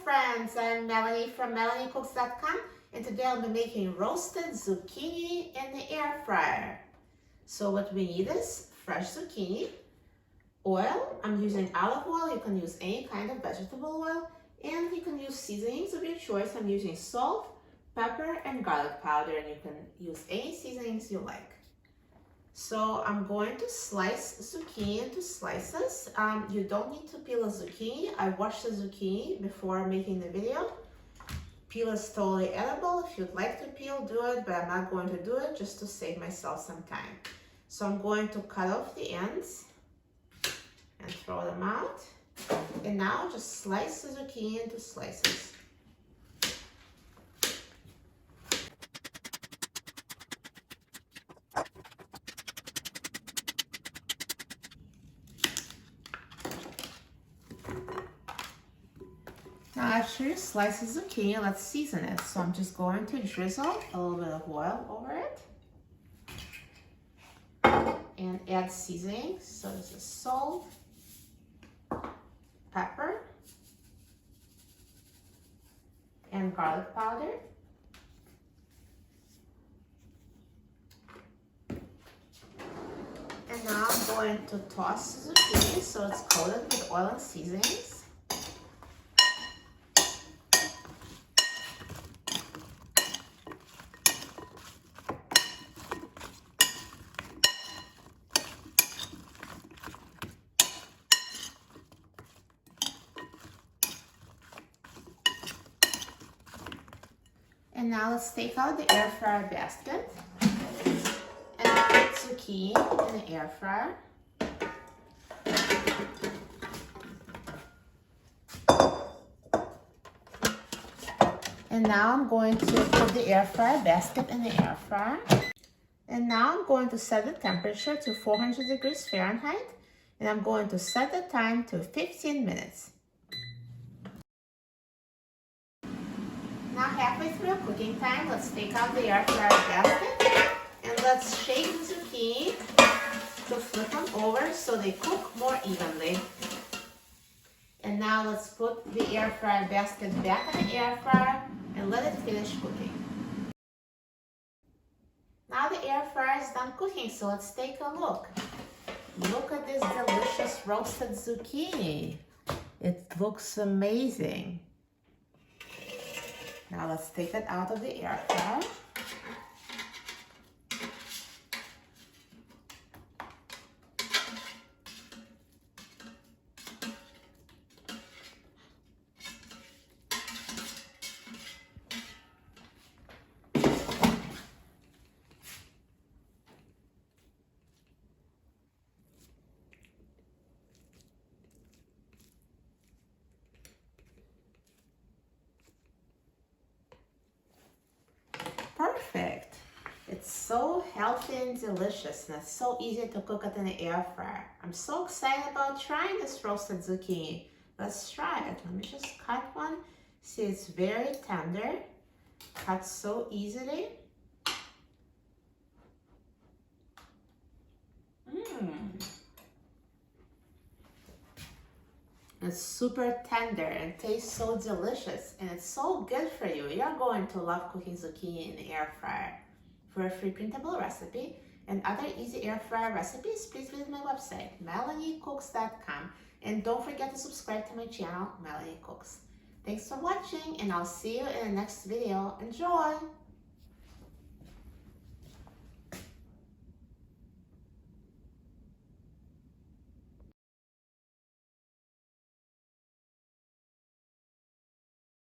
friends, I'm Melanie from MelanieCooks.com, and today I'll be making roasted zucchini in the air fryer. So what we need is fresh zucchini, oil. I'm using olive oil. You can use any kind of vegetable oil, and you can use seasonings of your choice. I'm using salt, pepper, and garlic powder, and you can use any seasonings you like. So I'm going to slice zucchini into slices. You don't need to peel a zucchini. I washed the zucchini before making the video. Peel is totally edible. If you'd like to peel, do it, but I'm not going to do it just to save myself some time. So I'm going to cut off the ends and throw them out. And now just slice the zucchini into slices. Now after you slice the zucchini, let's season it. So I'm just going to drizzle a little bit of oil over it and add seasonings. So this is salt, pepper, and garlic powder. And now I'm going to toss the zucchini so it's coated with oil and seasonings. And now let's take out the air fryer basket and put zucchini in the air fryer. And now I'm going to put the air fryer basket in the air fryer. And now I'm going to set the temperature to 400 degrees Fahrenheit. And I'm going to set the time to 15 minutes. Now halfway through cooking time, let's take out the air fryer basket and let's shake the zucchini to flip them over so they cook more evenly. And now let's put the air fryer basket back in the air fryer and let it finish cooking. Now the air fryer is done cooking, so let's take a look. Look at this delicious roasted zucchini. It looks amazing. Now let's take it out of the air fryer. Perfect. It's so healthy and delicious, and it's so easy to cook it in the air fryer. I'm so excited about trying this roasted zucchini. Let's try it. Let me just cut one. See, it's very tender. Cuts so easily. It's super tender and tastes so delicious, and it's so good for you. You're going to love cooking zucchini in the air fryer. For a free printable recipe and other easy air fryer recipes, please visit my website, MelanieCooks.com, and don't forget to subscribe to my channel, Melanie Cooks. Thanks for watching, and I'll see you in the next video. Enjoy!